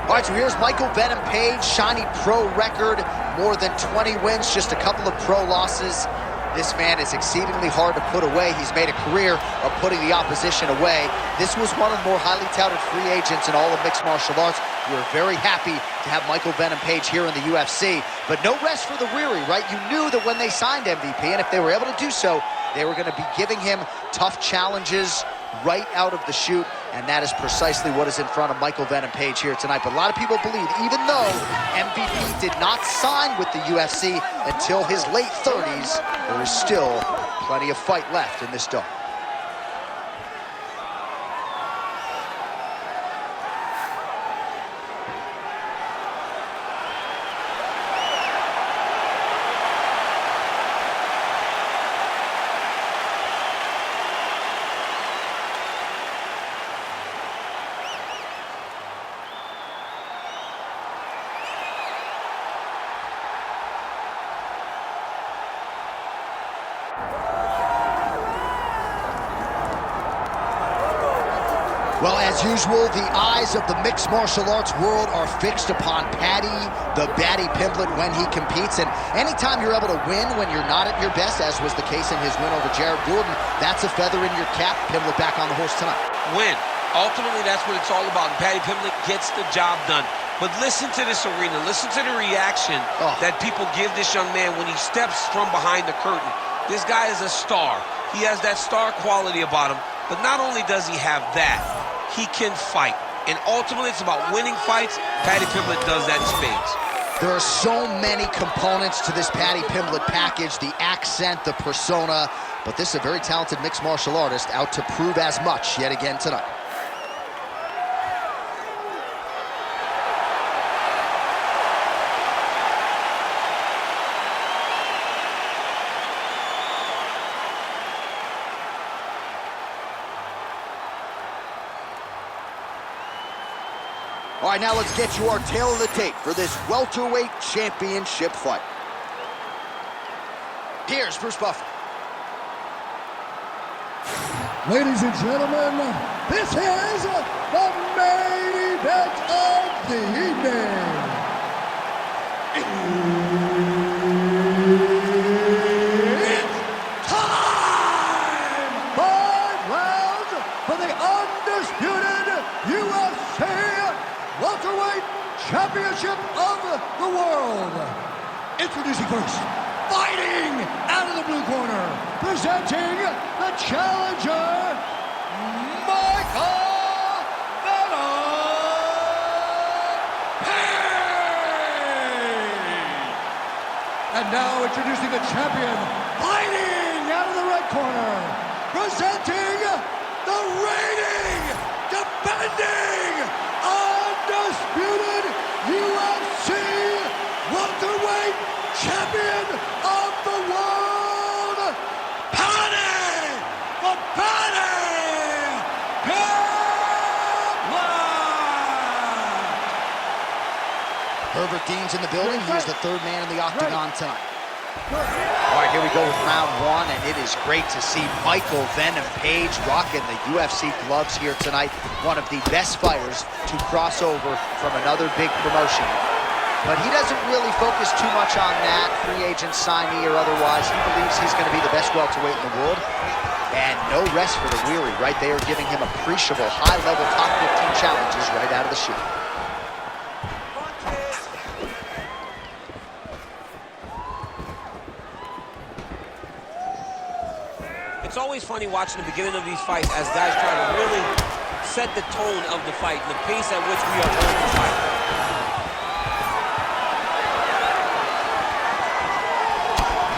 All right, so here's Michael Venom Page, shiny pro record, more than 20 wins, just a couple of pro losses. This man is exceedingly hard to put away. He's made a career of putting the opposition away. This was one of the more highly touted free agents in all of mixed martial arts. We were very happy to have Michael Venom Page here in the UFC, but no rest for the weary, right? You knew that when they signed MVP, and if they were able to do so, they were going to be giving him tough challenges right out of the chute, and that is precisely what is in front of Michael Venom Page here tonight. But a lot of people believe, even though MVP did not sign with the UFC until his late 30s, there is still plenty of fight left in this dog. Well, as usual, the eyes of the mixed martial arts world are fixed upon Paddy, the Paddy Pimblett, when he competes. And anytime you're able to win when you're not at your best, as was the case in his win over Jared Gordon, that's a feather in your cap. Pimblett back on the horse tonight. Win. Ultimately, that's what it's all about. And Paddy Pimblett gets the job done. But listen to this arena. Listen to the reaction that people give this young man when he steps from behind the curtain. This guy is a star. He has that star quality about him. But not only does he have that, he can fight. And ultimately, it's about winning fights. Paddy Pimblett does that in spades. There are so many components to this Paddy Pimblett package, the accent, the persona, but this is a very talented mixed martial artist out to prove as much yet again tonight. All right, now let's get you our tail of the tape for this welterweight championship fight. Here's Bruce Buffer. Ladies and gentlemen, this is the main event of the evening. It's time! 5 rounds for the undisputed UFC welterweight championship of the world. Introducing first, fighting out of the blue corner, presenting the challenger, Michael Venom Page. And now introducing the champion, fighting out of the red corner, presenting the reigning, defending, undisputed UFC welterweight champion of the world, Paddy Pimblett. Herbert Dean's in the building. He is the third man in the octagon tonight. All right, here we go with round one, and it is great to see Michael Venom Page rocking the UFC gloves here tonight. One of the best fighters to cross over from another big promotion. But he doesn't really focus too much on that, free agent signee or otherwise. He believes he's going to be the best welterweight in the world. And no rest for the weary, right? They are giving him appreciable high-level top 15 challenges right out of the chute. It's always funny watching the beginning of these fights as guys try to really set the tone of the fight, the pace at which we are going to fight.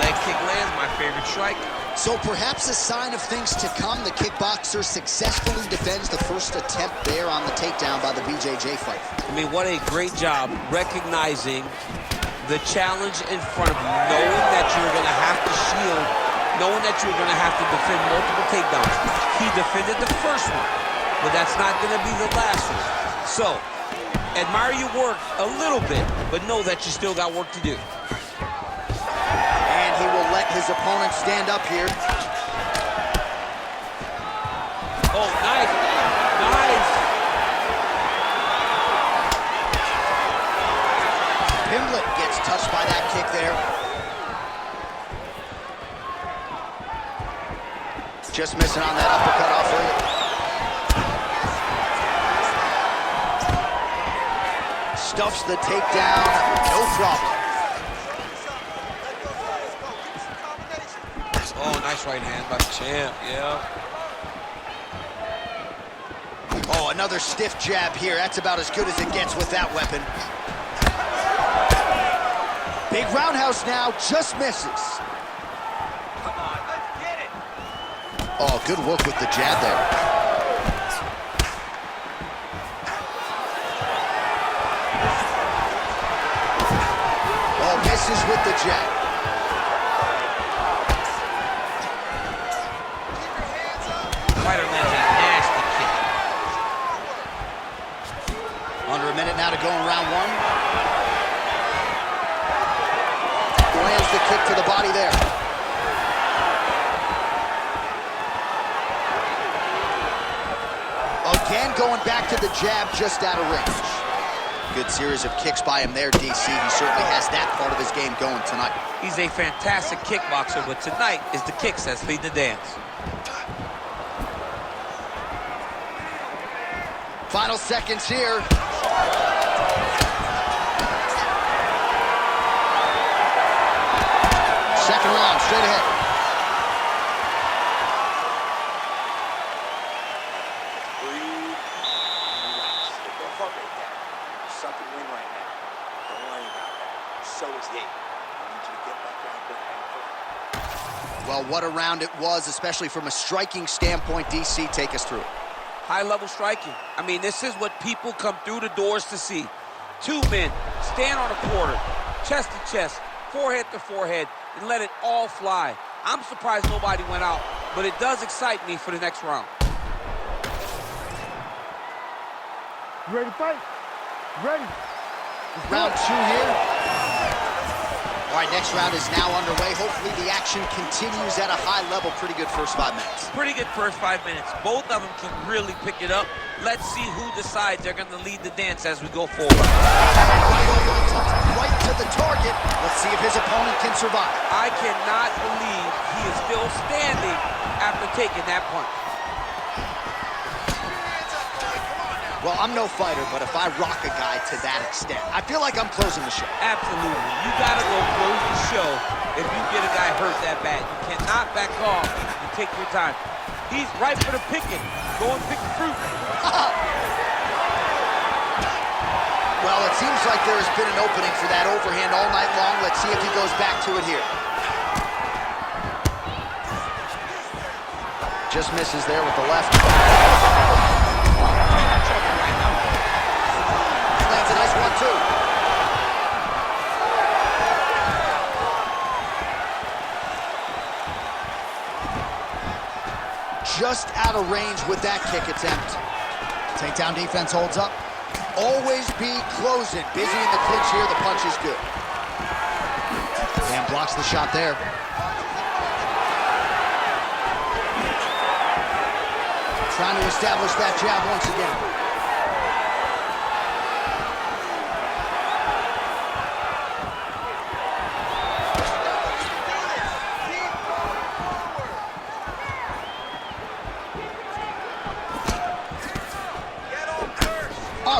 Leg kick lands, my favorite strike. So perhaps a sign of things to come. The kickboxer successfully defends the first attempt there on the takedown by the BJJ fight. I mean, what a great job recognizing the challenge in front of you, knowing that you're going to have to shield, knowing that you're going to have to defend multiple takedowns. He defended the first one, but that's not going to be the last one. So, admire your work a little bit, but know that you still got work to do. And he will let his opponent stand up here. Oh, nice. Nice. Pimblett gets touched by that kick there. Just missing on that uppercut off early. Stuffs the takedown, no problem. Oh, nice right hand by the champ, yeah. Oh, another stiff jab here. That's about as good as it gets with that weapon. Big roundhouse now, just misses. Come on, let's get it. Oh, good work with the jab there. Oh, misses with the jab. Fighter lands a nasty kick. Under a minute now to go in round one. Lands the kick to the body there. Again, going back to the jab just out of range. Good series of kicks by him there, DC. He certainly has that part of his game going tonight. He's a fantastic kickboxer, but tonight is the kicks that lead the dance. Final seconds here. Second round, straight ahead. Breathe, relax. Don't heart rate down. You're sucking wind right now. Don't worry about that. So is he. I need you to get back out there and Well, what a round it was, especially from a striking standpoint. DC, take us through it. High-level striking. I mean, this is what people come through the doors to see. Two men stand on a quarter, chest to chest, forehead to forehead, and let it all fly. I'm surprised nobody went out, but it does excite me for the next round. You ready to fight? Ready. Round two here. All right, next round is now underway. Hopefully the action continues at a high level. Pretty good first 5 minutes. Pretty good first 5 minutes. Both of them can really pick it up. Let's see who decides they're going to lead the dance as we go forward. Right to the target. Let's see if his opponent can survive. I cannot believe he is still standing after taking that punch. Well, I'm no fighter, but if I rock a guy to that extent, I feel like I'm closing the show. Absolutely. You got to go close the show if you get a guy hurt that bad. You cannot back off and take your time. He's right for the picking. Go and pick the fruit. Well, it seems like there has been an opening for that overhand all night long. Let's see if he goes back to it here. Just misses there with the left. Lands a nice one, too. Just out of range with that kick attempt. Takedown defense holds up. Always be closing. Busy in the clinch here. The punch is good. And blocks the shot there. Trying to establish that jab once again.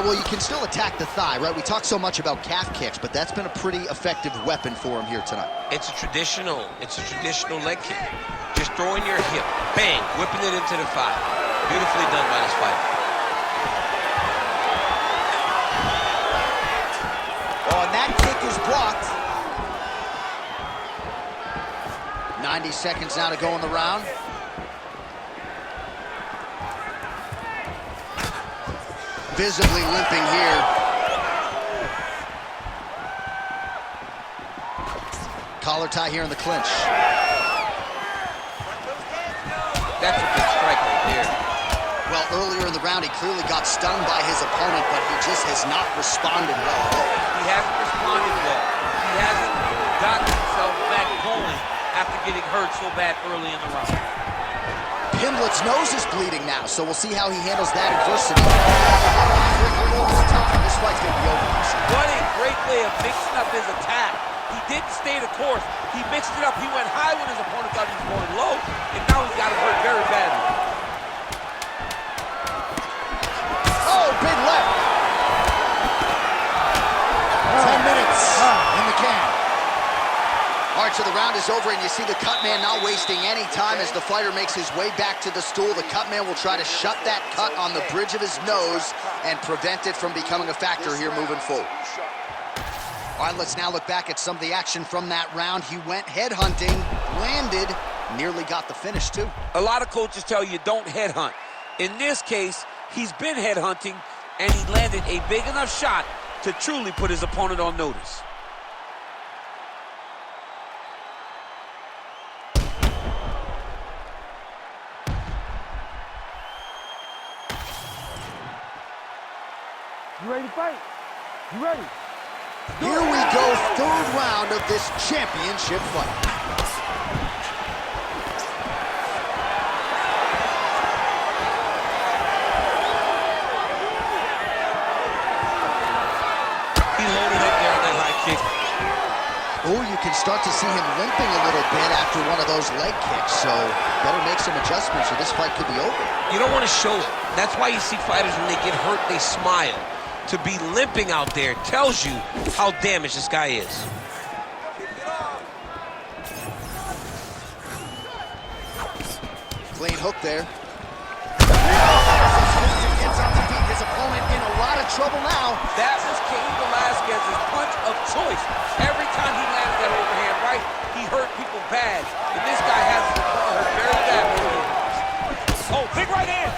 Well, you can still attack the thigh, right? We talk so much about calf kicks, but that's been a pretty effective weapon for him here tonight. It's a traditional leg kick. Just throwing your hip, bang, whipping it into the thigh. Beautifully done by this fighter. Oh, and that kick is blocked. 90 seconds now to go in the round. Visibly limping here. Collar tie here in the clinch. That's a good strike right there. Well, earlier in the round, he clearly got stung by his opponent, but he just has not responded well at all. He hasn't responded well. He hasn't gotten himself back going after getting hurt so bad early in the round. Pimblett's nose is bleeding now, so we'll see how he handles that adversity. This fight's gonna be over. What a great way of mixing up his attack. He didn't stay the course. He mixed it up. He went high when his opponent thought he was going low, and now he's got him hurt very badly. Oh, big left. 10 minutes in the can. All right, so the round is over, and you see the cut man not wasting any time as the fighter makes his way back to the stool. The cut man will try to shut that cut on the bridge of his nose and prevent it from becoming a factor here moving forward. All right, let's now look back at some of the action from that round. He went headhunting, landed, nearly got the finish, too. A lot of coaches tell you don't headhunt. In this case, he's been headhunting, and he landed a big enough shot to truly put his opponent on notice. You ready to fight? You ready? Here we go, third round of this championship fight. He loaded up there on that high kick. Oh, you can start to see him limping a little bit after one of those leg kicks, so better make some adjustments or this fight could be over. You don't want to show it. That's why you see fighters, when they get hurt, they smile. To be limping out there tells you how damaged this guy is. Clean hook there. Gets on the feet. His opponent in a lot of trouble now. That was Cain Velasquez's punch of choice. Every time he landed that overhand right, he hurt people bad. And this guy has his opponent hurt very bad. Oh, big right hand.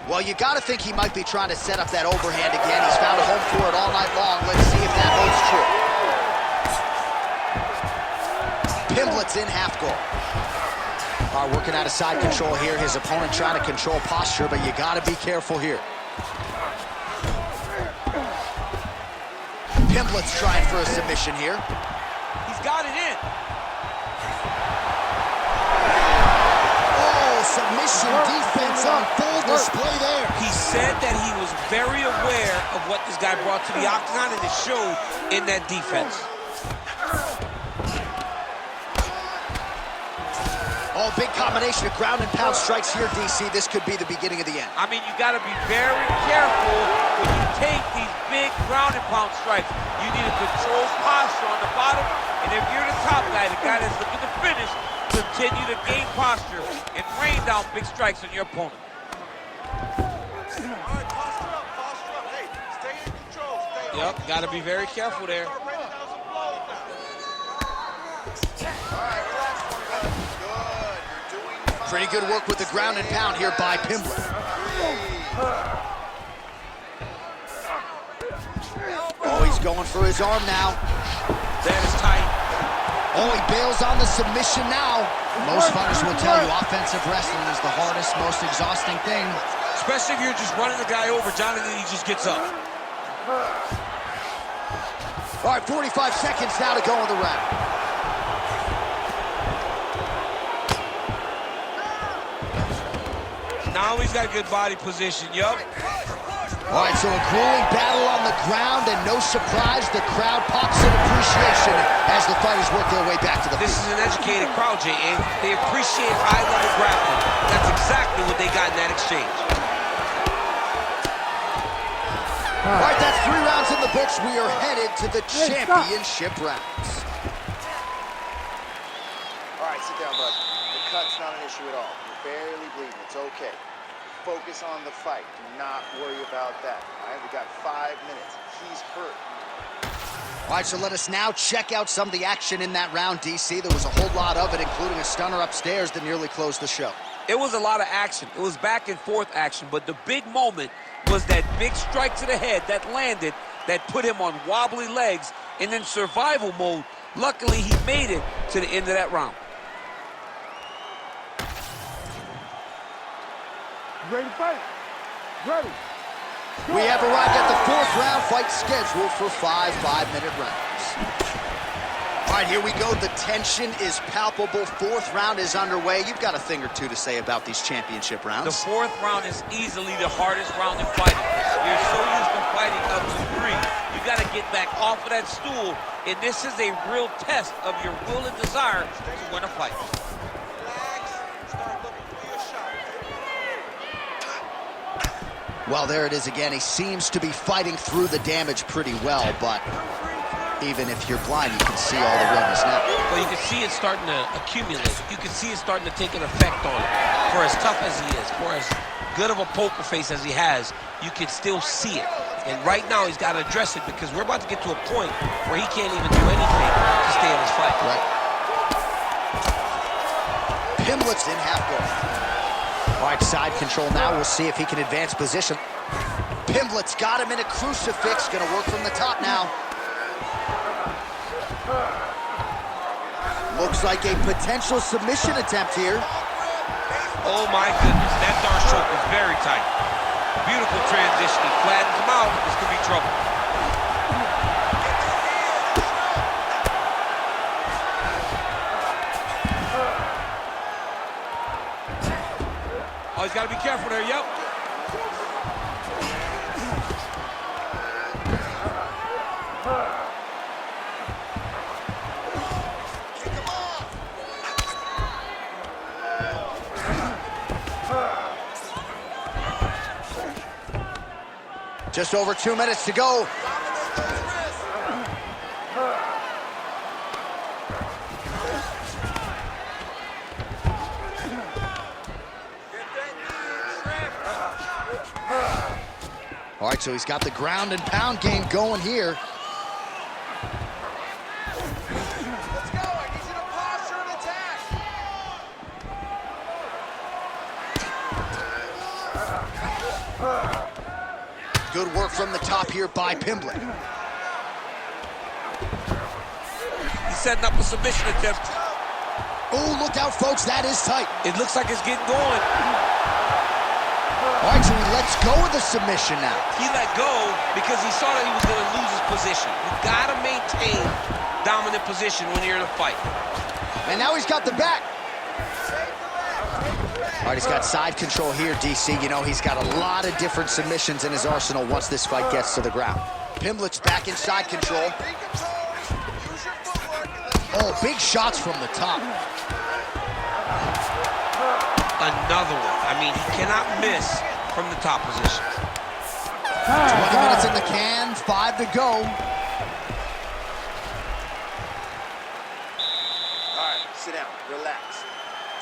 Well, you got to think he might be trying to set up that overhand again. He's found a home for it all night long. Let's see if that holds true. Pimblett's in half guard. All right, working out of side control here. His opponent trying to control posture, but you got to be careful here. Pimblett's trying for a submission here. He's got it in. Submission defense on full display there. He said that he was very aware of what this guy brought to the octagon, and it showed in that defense. Oh, big combination of ground and pound strikes here, DC. This could be the beginning of the end. I mean, you got to be very careful when you take these big ground and pound strikes. You need a controlled posture on the bottom, and if you're the top guy, the guy that's looking to finish, continue to gain posture and rain down big strikes on your opponent. All right, posture up, posture up. Hey, stay in control. Stay Yep, got to be very careful there. Start raining down some blows now. All right, relax, good. You're doing fine. Pretty good work with the ground and pound here by Pimblett. Oh, he's going for his arm now. That is tight. Oh, he bails on the submission now. Most fighters will tell you offensive wrestling is the hardest, most exhausting thing. Especially if you're just running the guy over, Jonathan, he just gets up. All right, 45 seconds now to go in the round. Now he's got good body position, yup. All right, so a grueling battle on the ground, and no surprise, the crowd pops in appreciation as the fighters work their way back to the This field. is an educated crowd, J.A. They appreciate high-level grappling. That's exactly what they got in that exchange. All right, that's 3 rounds in the books. We are headed to the championship rounds. All right, sit down, bud. The cut's not an issue at all. You're barely bleeding. It's okay. Focus on the fight. Do not worry about that. All right, we got 5 minutes. He's hurt. All right, so let us now check out some of the action in that round, DC. There was a whole lot of it, including a stunner upstairs that nearly closed the show. It was a lot of action. It was back and forth action, but the big moment was that big strike to the head that landed, that put him on wobbly legs, and in survival mode, luckily he made it to the end of that round. You ready to fight? Ready. We have arrived at the 4th round, fight scheduled for 5 5-minute rounds. All right, here we go. The tension is palpable. Fourth round is underway. You've got a thing or two to say about these championship rounds. The fourth round is easily the hardest round in fighting. You're so used to fighting up to 3. You got to get back off of that stool, and this is a real test of your will and desire to win a fight. Well, there it is again. He seems to be fighting through the damage pretty well, but even if you're blind, you can see all the redness now. Well, you can see it starting to accumulate. You can see it starting to take an effect on him. For as tough as he is, for as good of a poker face as he has, you can still see it. And right now, he's got to address it because we're about to get to a point where he can't even do anything to stay in his fight. Right. Pimblett's in half guard. All right, side control now. We'll see if he can advance position. Pimblett's got him in a crucifix. Gonna work from the top now. Looks like a potential submission attempt here. Oh my goodness, that darn choke is very tight. Beautiful transition. He flattens him out. This could be trouble. Oh, he's got to be careful there, yep. Just over 2 minutes to go. All right, so he's got the ground and pound game going here. Let's go. I need you to posture and attack. Good work from the top here by Pimblett. He's setting up a submission attempt. Oh, look out, folks. That is tight. It looks like it's getting going. All right, so he lets go of the submission now. He let go because he saw that he was going to lose his position. You got to maintain dominant position when you're in a fight. And now he's got the back. All right, he's got side control here, DC. You know, he's got a lot of different submissions in his arsenal once this fight gets to the ground. Pimblett's back in side control. Oh, big shots from the top. Another one. I mean, he cannot miss from the top position. 20 minutes in the can, 5 to go. All right, sit down, relax.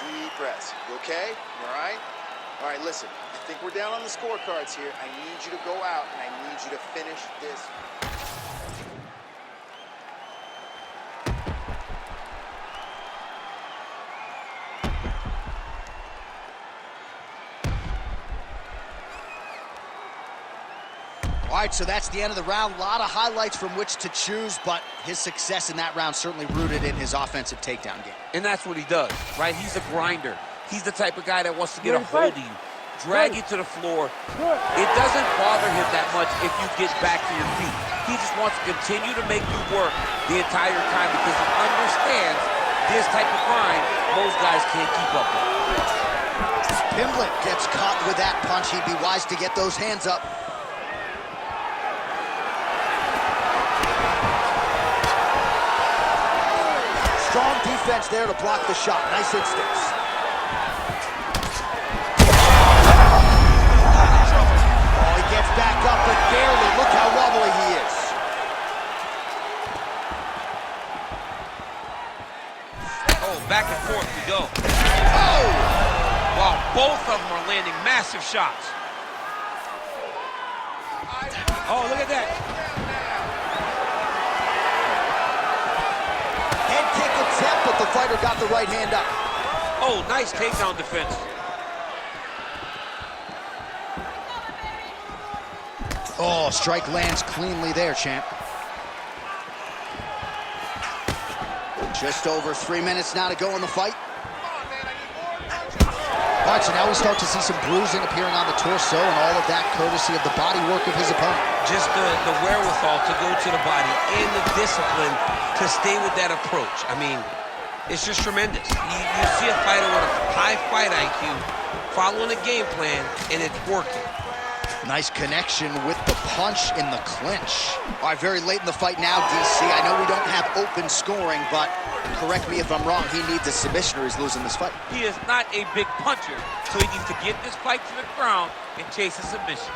Deep breaths. You okay? You all right? All right, listen. I think we're down on the scorecards here. I need you to go out, and I need you to finish this. All right, so that's the end of the round. A lot of highlights from which to choose, but his success in that round certainly rooted in his offensive takedown game. And that's what he does, right? He's a grinder. He's the type of guy that wants to get a hold of you, drag you to the floor. It doesn't bother him that much if you get back to your feet. He just wants to continue to make you work the entire time because he understands this type of grind most guys can't keep up with. Pimblett gets caught with that punch. He'd be wise to get those hands up. Strong defense there to block the shot. Nice instincts. Oh, he gets back up, but barely. Look how wobbly he is. Oh, back and forth we go. Oh! Wow, both of them are landing massive shots. Oh, look at that. Head kick attempt, but the fighter got the right hand up. Oh, nice takedown defense. Oh, strike lands cleanly there, champ. Just over 3 minutes now to go in the fight. Oh, All right, so now we start to see some bruising appearing on the torso, and all of that courtesy of the body work of his opponent. Just the wherewithal to go to the body and the discipline to stay with that approach. I mean, it's just tremendous. You see a fighter with a high fight IQ following a game plan, and it's working. Nice connection with the punch in the clinch. All right, very late in the fight now, DC. I know we don't have open scoring, but correct me if I'm wrong, he needs a submission or he's losing this fight. He is not a big puncher, so he needs to get this fight to the ground and chase a submission.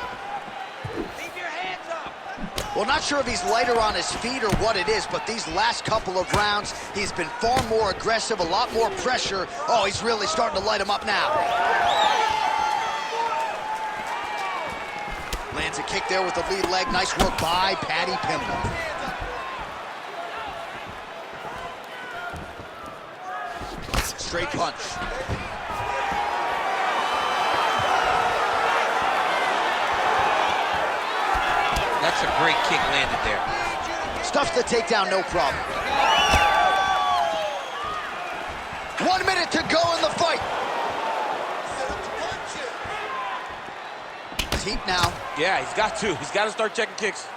Leave your hands up. Well, not sure if he's lighter on his feet or what it is, but these last couple of rounds, he's been far more aggressive, a lot more pressure. Oh, he's really starting to light him up now. Lands a kick there with the lead leg. Nice work by Paddy Pimblett. Straight punch. That's a great kick landed there. Stuffs the takedown, no problem. 1 minute to go in the fight. Deep now. Yeah, he's got to. He's got to start checking kicks.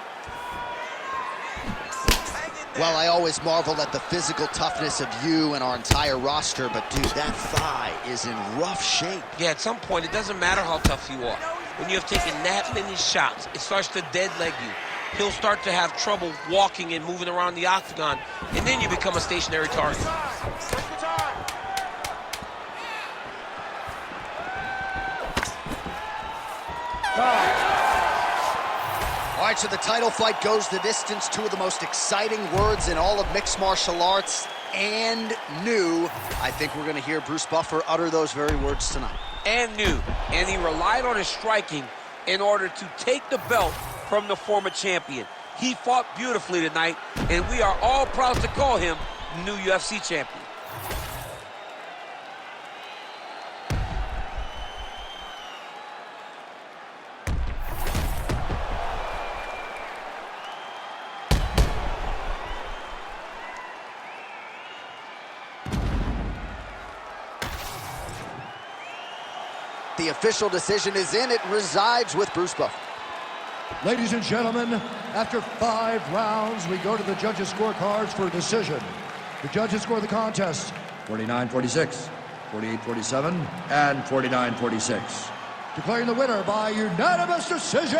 Well, I always marvel at the physical toughness of you and our entire roster, but dude, that thigh is in rough shape. Yeah, at some point, it doesn't matter how tough you are. When you have taken that many shots, it starts to dead leg you. He'll start to have trouble walking and moving around the octagon, and then you become a stationary target. All right, so the title fight goes the distance. Two of the most exciting words in all of mixed martial arts, and new. I think we're going to hear Bruce Buffer utter those very words tonight. And new. And he relied on his striking in order to take the belt from the former champion. He fought beautifully tonight, and we are all proud to call him new UFC champion. The official decision is in. It resides with Bruce Buffer. Ladies and gentlemen, after 5 rounds, we go to the judges' scorecards for a decision. The judges score the contest 49-46, 48-47, and 49-46. Declaring the winner by unanimous decision,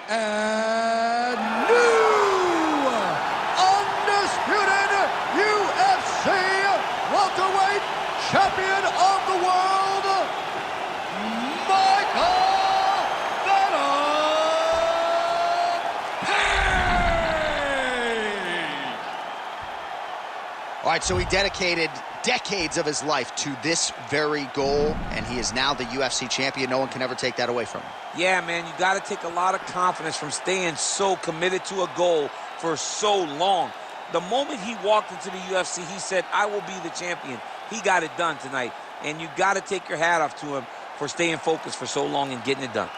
and new undisputed UFC welterweight champion of the world, All right, so he dedicated decades of his life to this very goal, and he is now the UFC champion. No one can ever take that away from him. Yeah, man, you got to take a lot of confidence from staying so committed to a goal for so long. The moment he walked into the UFC, he said, I will be the champion. He got it done tonight, and you got to take your hat off to him for staying focused for so long and getting it done.